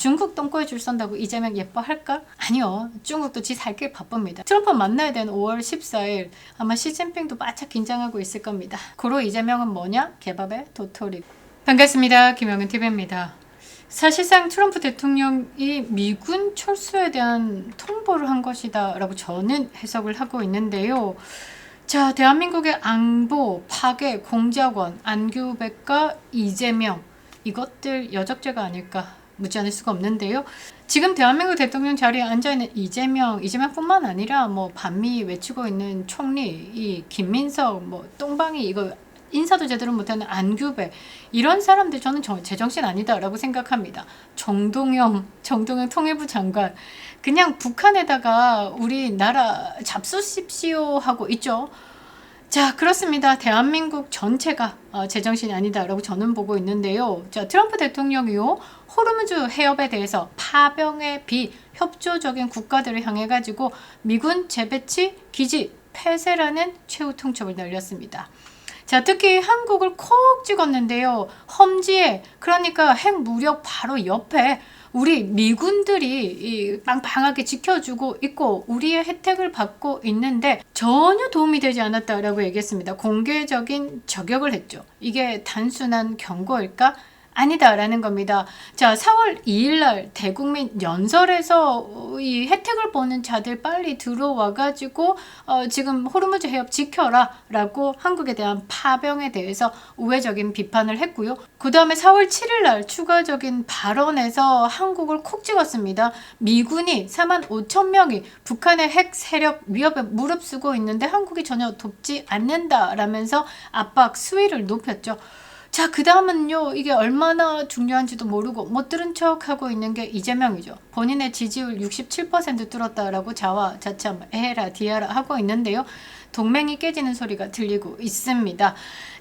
중국 똥꼬에 줄 선다고 이재명 예뻐할까? 아니요. 중국도 지 살 길 바쁩니다. 트럼프 만나야 되는 5월 14일 아마 시진핑도 바짝 긴장하고 있을 겁니다. 고로 이재명은 뭐냐? 개밥의 도토리. 반갑습니다. 김영은TV입니다. 사실상 트럼프 대통령이 미군 철수에 대한 통보를 한 것이다 라고 저는 해석을 하고 있는데요. 자, 대한민국의 안보, 파괴, 공작원, 안규백과 이재명, 이것들 여적죄가 아닐까 묻지 않을 수가 없는데요. 지금 대한민국 대통령 자리에 앉아있는 이재명뿐만 아니라 뭐 반미 외치고 있는 총리, 이 김민석, 뭐 똥방이 이거 인사도 제대로 못하는 안규백, 이런 사람들 저는 제정신 아니다라고 생각합니다. 정동영 통일부 장관, 그냥 북한에다가 우리나라 잡수십시오 하고 있죠. 자, 그렇습니다. 대한민국 전체가 제정신이 아니다라고 저는 보고 있는데요. 자, 트럼프 대통령이요, 호르무즈 해협에 대해서 파병에 비협조적인 국가들을 향해 가지고 미군 재배치 기지 폐쇄라는 최후 통첩을 날렸습니다. 자, 특히 한국을 콕 찍었는데요. 험지에, 그러니까 핵 무력 바로 옆에 우리 미군들이 빵빵하게 지켜주고 있고 우리의 혜택을 받고 있는데 전혀 도움이 되지 않았다라고 얘기했습니다. 공개적인 저격을 했죠. 이게 단순한 경고일까? 아니다라는 겁니다. 자, 4월 2일 날 대국민 연설에서 이 혜택을 보는 자들 빨리 들어와 가지고 지금 호르무즈 해협 지켜라 라고 한국에 대한 파병에 대해서 우회적인 비판을 했고요. 그 다음에 4월 7일 날 추가적인 발언에서 한국을 콕 찍었습니다. 미군이 45,000명이 북한의 핵 세력 위협에 무릅쓰고 있는데 한국이 전혀 돕지 않는다라면서 압박 수위를 높였죠. 자, 그 다음은요, 이게 얼마나 중요한지도 모르고 못 들은 척 하고 있는 게 이재명이죠. 본인의 지지율 67% 뚫었다라고 자화자찬 에헤라 디아라 하고 있는데요. 동맹이 깨지는 소리가 들리고 있습니다.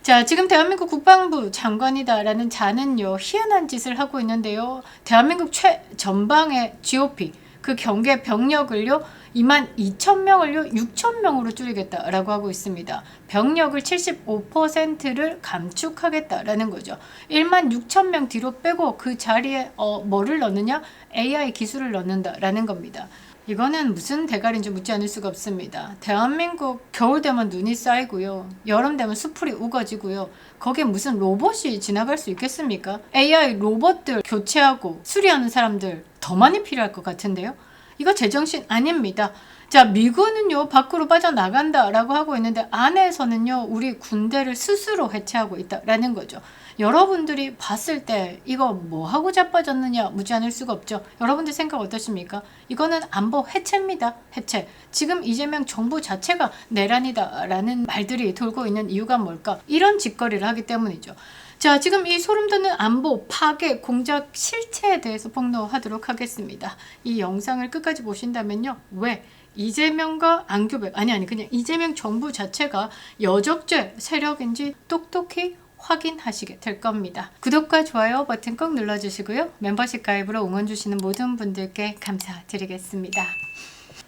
자, 지금 대한민국 국방부 장관이다라는 자는요, 희한한 짓을 하고 있는데요. 대한민국 최전방의 GOP, 그 경계 병력을요 22,000명을요 6,000명으로 줄이겠다라고 하고 있습니다. 병력을 75%를 감축하겠다라는 거죠. 16,000명 뒤로 빼고 그 자리에 뭐를 넣느냐? AI 기술을 넣는다라는 겁니다. 이거는 무슨 대가리인지 묻지 않을 수가 없습니다. 대한민국 겨울 되면 눈이 쌓이고요. 여름 되면 수풀이 우거지고요. 거기에 무슨 로봇이 지나갈 수 있겠습니까? AI 로봇들 교체하고 수리하는 사람들 더 많이 필요할 것 같은데요. 이거 제정신 아닙니다. 자, 미군은요 밖으로 빠져나간다라고 하고 있는데 안에서는요 우리 군대를 스스로 해체하고 있다라는 거죠. 여러분들이 봤을 때 이거 뭐하고 자빠졌느냐 묻지 않을 수가 없죠. 여러분들 생각 어떠십니까? 이거는 안보 해체입니다. 해체. 지금 이재명 정부 자체가 내란이다라는 말들이 돌고 있는 이유가 뭘까? 이런 짓거리를 하기 때문이죠. 자, 지금 이 소름돋는 안보, 파괴, 공작 실체에 대해서 폭로하도록 하겠습니다. 이 영상을 끝까지 보신다면요. 왜? 이재명과 안규백, 그냥 이재명 정부 자체가 여적죄 세력인지 똑똑히 확인하시게 될 겁니다. 구독과 좋아요 버튼 꼭 눌러주시고요. 멤버십 가입으로 응원 주시는 모든 분들께 감사드리겠습니다.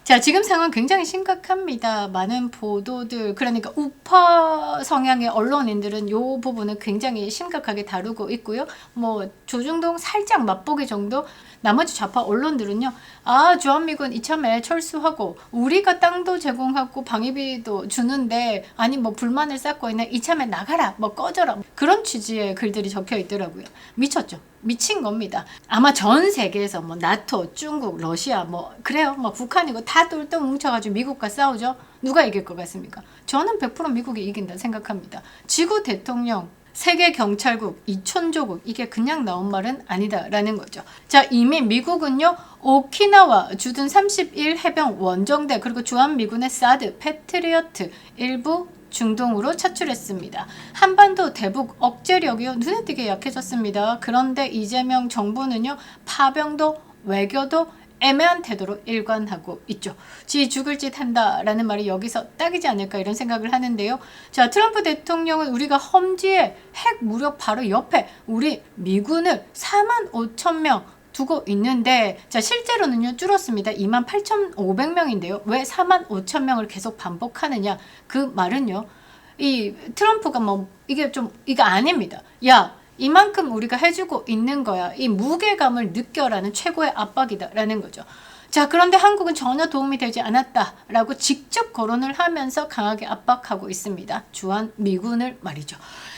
자, 지금 상황 굉장히 심각합니다. 많은 보도들, 그러니까 우파 성향의 언론인들은 이 부분을 굉장히 심각하게 다루고 있고요. 뭐 조중동 살짝 맛보기 정도. 나머지 좌파 언론들은요, 주한미군 이참에 철수하고 우리가 땅도 제공하고 방위비도 주는데 뭐 불만을 쌓고 있네, 이참에 나가라, 뭐 꺼져라, 그런 취지의 글들이 적혀 있더라고요. 미쳤죠. 미친 겁니다. 아마 전 세계에서 뭐 나토, 중국, 러시아 그래요. 북한이고 다 똘똘 뭉쳐가지고 미국과 싸우죠. 누가 이길 것 같습니까? 저는 100% 미국이 이긴다 생각합니다. 지구 대통령, 세계 경찰국, 이촌조국, 이게 그냥 나온 말은 아니다라는 거죠. 자, 이미 미국은요 오키나와 주둔 31 해병 원정대, 그리고 주한미군의 사드, 패트리어트 일부 중동으로 차출했습니다. 한반도 대북 억제력이요 눈에 띄게 약해졌습니다. 그런데 이재명 정부는요 파병도 외교도 애매한 태도로 일관하고 있죠. 지 죽을 짓 한다라는 말이 여기서 딱이지 않을까 이런 생각을 하는데요. 자, 트럼프 대통령은 우리가 험지에 핵 무력 바로 옆에 우리 미군을 45,000명 두고 있는데, 자, 실제로는요 줄었습니다. 28,500명인데요. 왜 45,000명을 계속 반복하느냐? 그 말은요, 이 트럼프가 이게 아닙니다. 야, 이만큼 우리가 해주고 있는 거야. 이 무게감을 느껴라는 최고의 압박이다라는 거죠. 자, 그런데 한국은 전혀 도움이 되지 않았다라고 직접 거론을 하면서 강하게 압박하고 있습니다. 주한 미군을 말이죠.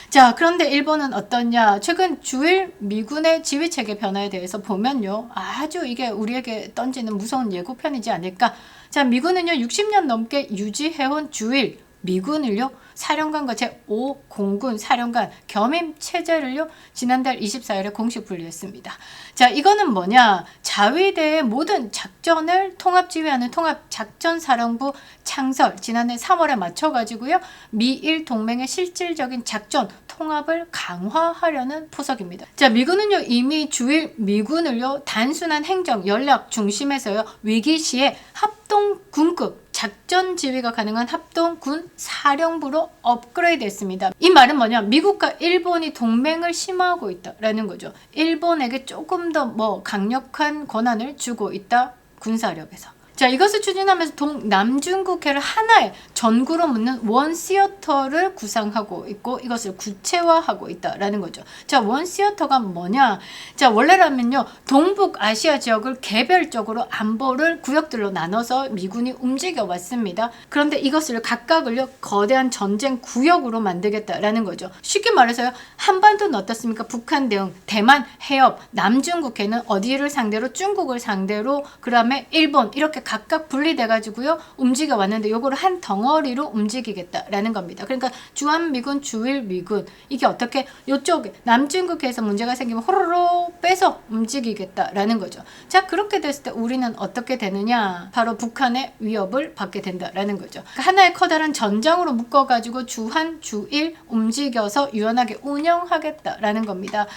자, 그런데 일본은 어떠냐? 최근 주일 미군의 지휘체계 변화에 대해서 보면요. 아주 이게 우리에게 던지는 무서운 예고편이지 않을까? 자, 미군은요. 60년 넘게 유지해온 주일 미군을요. 사령관과 제5공군 사령관 겸임 체제를요. 지난달 24일에 공식 분리했습니다. 자, 이거는 뭐냐? 자위대의 모든 작전을 통합 지휘하는 통합작전사령부 창설 지난해 3월에 맞춰가지고요. 미일 동맹의 실질적인 작전 통합을 강화하려는 포석입니다. 자, 미군은요. 이미 주일 미군을요. 단순한 행정 연락 중심에서요. 위기 시에 합동 군급 작전 지휘가 가능한 합동군 사령부로 업그레이드 했습니다. 이 말은 뭐냐? 미국과 일본이 동맹을 심화하고 있다라는 거죠. 일본에게 조금 더 강력한 권한을 주고 있다. 군사력에서. 자, 이것을 추진하면서 남중국해를 하나의 전구로 묶는 원시어터를 구상하고 있고 이것을 구체화하고 있다라는 거죠. 자, 원시어터가 뭐냐? 자, 원래라면요. 동북아시아 지역을 개별적으로 안보를 구역들로 나눠서 미군이 움직여 왔습니다. 그런데 이것을 각각을요. 거대한 전쟁 구역으로 만들겠다라는 거죠. 쉽게 말해서요. 한반도는 어떻습니까? 북한 대응, 대만 해협, 남중국해는 어디를 상대로? 중국을 상대로, 그 다음에 일본 이렇게 각각 분리돼 가지고요 움직여 왔는데 요거를 한 덩어리로 움직이겠다라는 겁니다. 그러니까 주한미군, 주일미군 이게 어떻게 요쪽에 남중국해에서 문제가 생기면 호로로 빼서 움직이겠다라는 거죠. 자, 그렇게 됐을 때 우리는 어떻게 되느냐? 바로 북한의 위협을 받게 된다라는 거죠. 그러니까 하나의 커다란 전장으로 묶어 가지고 주한, 주일 움직여서 유연하게 운영하겠다라는 겁니다.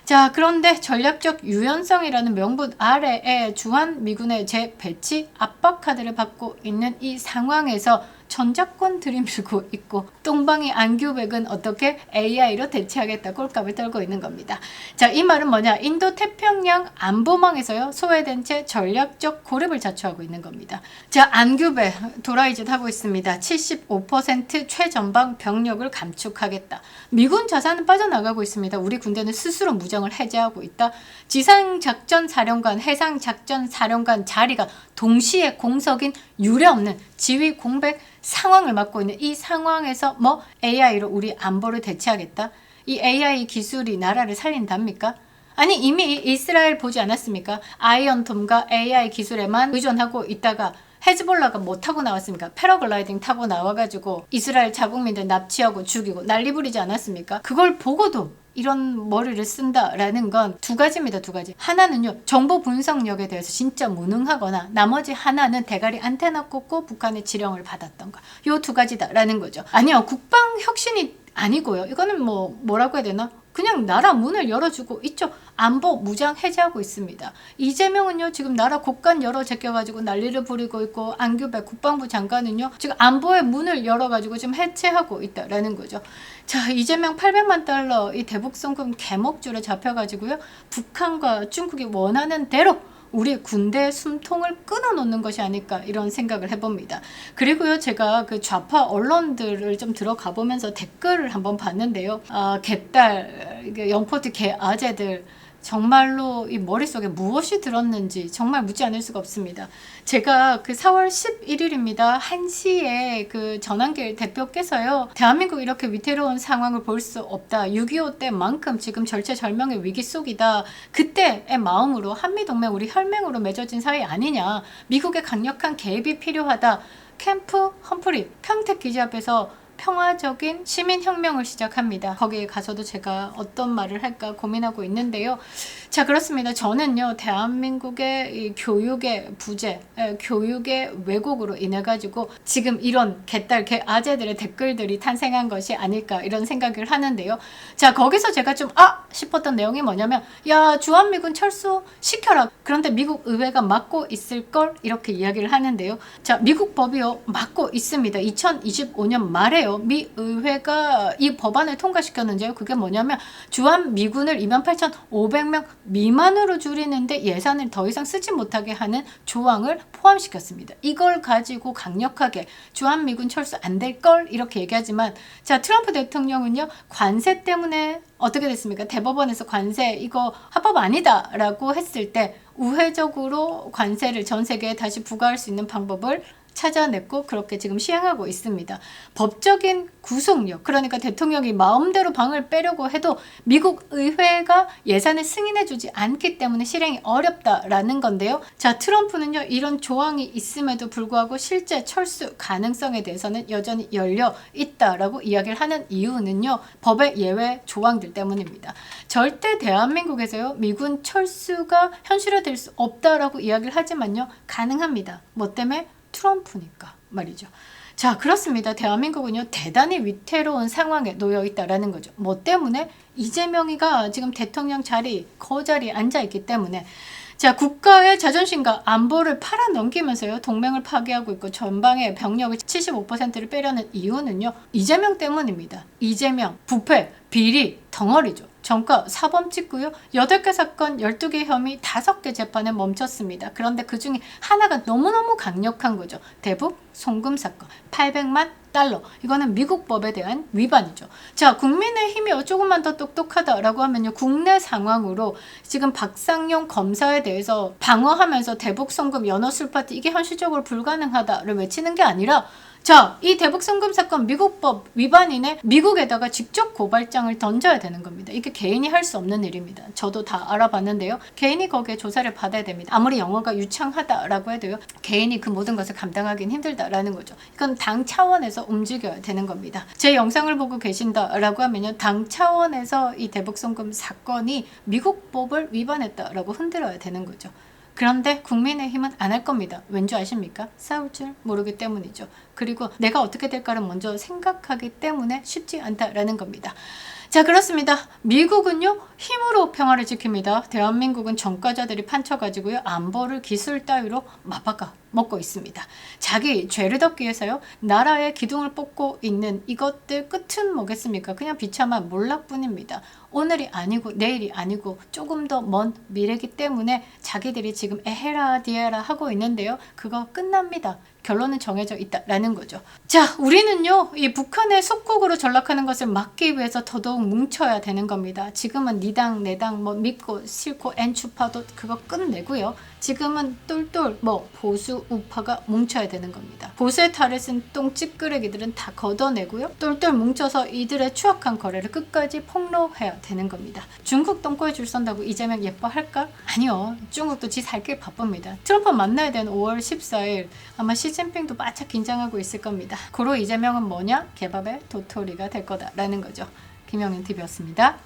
자, 그런데 전략적 유연성이라는 명분 아래에 주한미군의 재배치 압박카드를 받고 있는 이 상황에서 전작권 들이밀고 있고 똥방이 안규백은 어떻게 AI로 대체하겠다 꼴값을 떨고 있는 겁니다. 자, 이 말은 뭐냐? 인도 태평양 안보망에서요 소외된 채 전략적 고립을 자초하고 있는 겁니다. 자, 안규백 도라이짓 하고 있습니다. 75% 최전방 병력을 감축하겠다. 미군 자산은 빠져나가고 있습니다. 우리 군대는 스스로 무장을 해제하고 있다. 지상작전사령관, 해상작전사령관 자리가 동시에 공석인 유례없는 지휘 공백 상황을 맡고 있는 이 상황에서 AI로 우리 안보를 대체하겠다? 이 AI 기술이 나라를 살린답니까? 아니, 이미 이스라엘 보지 않았습니까? 아이언돔과 AI 기술에만 의존하고 있다가 헤즈볼라가 뭐 타고 나왔습니까? 패러글라이딩 타고 나와가지고 이스라엘 자국민들 납치하고 죽이고 난리 부리지 않았습니까? 그걸 보고도 이런 머리를 쓴다라는 건 두 가지입니다. 두 가지. 하나는요. 정보 분석력에 대해서 진짜 무능하거나 나머지 하나는 대가리 안테나 꽂고 북한의 지령을 받았던 거. 요 두 가지다라는 거죠. 아니요. 국방 혁신이 아니고요. 이거는 뭐라고 해야 되나? 그냥 나라 문을 열어주고 있죠. 안보 무장 해제하고 있습니다. 이재명은요 지금 나라 곳간 열어 제껴가지고 난리를 부리고 있고 안규백 국방부 장관은요 지금 안보의 문을 열어가지고 지금 해체하고 있다라는 거죠. 자, 이재명 800만 달러 이 대북송금 개목줄에 잡혀가지고요 북한과 중국이 원하는 대로 우리 군대의 숨통을 끊어놓는 것이 아닐까 이런 생각을 해봅니다. 그리고요 제가 그 좌파 언론들을 좀 들어가 보면서 댓글을 한번 봤는데요. 개딸, 영포트 개 아재들 정말로 이 머릿속에 무엇이 들었는지 정말 묻지 않을 수가 없습니다. 제가 그 4월 11일입니다. 1시에 그 전한길 대표께서요. 대한민국 이렇게 위태로운 상황을 볼 수 없다. 6.25 때만큼 지금 절체절명의 위기 속이다. 그때의 마음으로 한미동맹 우리 혈맹으로 맺어진 사이 아니냐. 미국의 강력한 개입이 필요하다. 캠프 험프리 평택 기지 앞에서 평화적인 시민혁명을 시작합니다. 거기에 가서도 제가 어떤 말을 할까 고민하고 있는데요. 자, 그렇습니다. 저는요 대한민국의 이 교육의 부재, 교육의 왜곡으로 인해 가지고 지금 이런 개딸 개아재들의 댓글들이 탄생한 것이 아닐까 이런 생각을 하는데요. 자, 거기서 제가 좀 싶었던 내용이 뭐냐면 야, 주한미군 철수시켜라. 그런데 미국 의회가 막고 있을 걸 이렇게 이야기를 하는데요. 자, 미국 법이요 막고 있습니다. 2025년 말에요. 심지어 미 의회가 이 법안을 통과시켰는데요. 그게 뭐냐면 주한 미군을 28,500명 미만으로 줄이는데 예산을 더 이상 쓰지 못하게 하는 조항을 포함시켰습니다. 이걸 가지고 강력하게 주한 미군 철수 안 될 걸 이렇게 얘기하지만, 자, 트럼프 대통령은요, 관세 때문에 어떻게 됐습니까? 대법원에서 관세 이거 합법 아니다라고 했을 때 우회적으로 관세를 전 세계에 다시 부과할 수 있는 방법을 찾아냈고 그렇게 지금 시행하고 있습니다. 법적인 구속력, 그러니까 대통령이 마음대로 방을 빼려고 해도 미국 의회가 예산을 승인해주지 않기 때문에 실행이 어렵다라는 건데요. 자, 트럼프는요, 이런 조항이 있음에도 불구하고 실제 철수 가능성에 대해서는 여전히 열려 있다라고 이야기를 하는 이유는요, 법의 예외 조항들 때문입니다. 절대 대한민국에서요, 미군 철수가 현실화될 수 없다라고 이야기를 하지만요, 가능합니다. 뭐 때문에? 트럼프니까 말이죠. 자, 그렇습니다. 대한민국은요, 대단히 위태로운 상황에 놓여 있다라는 거죠. 뭐 때문에? 이재명이가 지금 대통령 자리, 그 자리에 앉아 있기 때문에. 자, 국가의 자존심과 안보를 팔아넘기면서요, 동맹을 파괴하고 있고 전방의 병력을 75%를 빼려는 이유는요, 이재명 때문입니다. 이재명, 부패, 비리, 덩어리죠. 전과 사범 찍고요. 8개 사건 12개 혐의 5개 재판에 멈췄습니다. 그런데 그중에 하나가 너무너무 강력한 거죠. 대북 송금 사건 800만 달러. 이거는 미국 법에 대한 위반이죠. 자, 국민의힘이 조금만 더 똑똑하다라고 하면요, 국내 상황으로 지금 박상용 검사에 대해서 방어하면서 대북 송금 연어 술파티 이게 현실적으로 불가능하다를 외치는 게 아니라, 자, 이 대북 송금 사건 미국법 위반이네, 미국에다가 직접 고발장을 던져야 되는 겁니다. 이게 개인이 할 수 없는 일입니다. 저도 다 알아봤는데요. 개인이 거기에 조사를 받아야 됩니다. 아무리 영어가 유창하다라고 해도요, 개인이 그 모든 것을 감당하기는 힘들다라는 거죠. 이건 당 차원에서 움직여야 되는 겁니다. 제 영상을 보고 계신다라고 하면요, 당 차원에서 이 대북 송금 사건이 미국 법을 위반했다라고 흔들어야 되는 거죠. 그런데 국민의힘은 안 할 겁니다. 왠지 아십니까? 싸울 줄 모르기 때문이죠. 그리고 내가 어떻게 될까를 먼저 생각하기 때문에 쉽지 않다라는 겁니다. 자, 그렇습니다. 미국은요, 힘으로 평화를 지킵니다. 대한민국은 전과자들이 판쳐가지고요, 안보를 기술 따위로 맞바꿔 먹고 있습니다. 자기 죄를 덮기 위해서요, 나라의 기둥을 뽑고 있는 이것들 끝은 뭐겠습니까? 그냥 비참한 몰락뿐입니다. 오늘이 아니고 내일이 아니고 조금 더 먼 미래이기 때문에 자기들이 지금 에헤라 디에라 하고 있는데요, 그거 끝납니다. 결론은 정해져 있다라는 거죠. 자, 우리는요, 이 북한의 속국으로 전락하는 것을 막기 위해서 더더욱 뭉쳐야 되는 겁니다. 지금은 니 당 내 당 뭐 믿고 싫고 엔추파도 그거 끝내고요. 지금은 똘똘 뭐 보수 우파가 뭉쳐야 되는 겁니다. 보수의 탈을 쓴 똥찌끄레기들은 다 걷어내고요, 똘똘 뭉쳐서 이들의 추악한 거래를 끝까지 폭로해야 되는 겁니다. 중국 똥꼬에 줄 선다고 이재명 예뻐할까? 아니요. 중국도 지 살 길 바쁩니다. 트럼프 만나야 되는 5월 14일 아마 시진핑도 바짝 긴장하고 있을 겁니다. 고로 이재명은 뭐냐? 개밥의 도토리가 될 거다라는 거죠. 김영인 TV였습니다.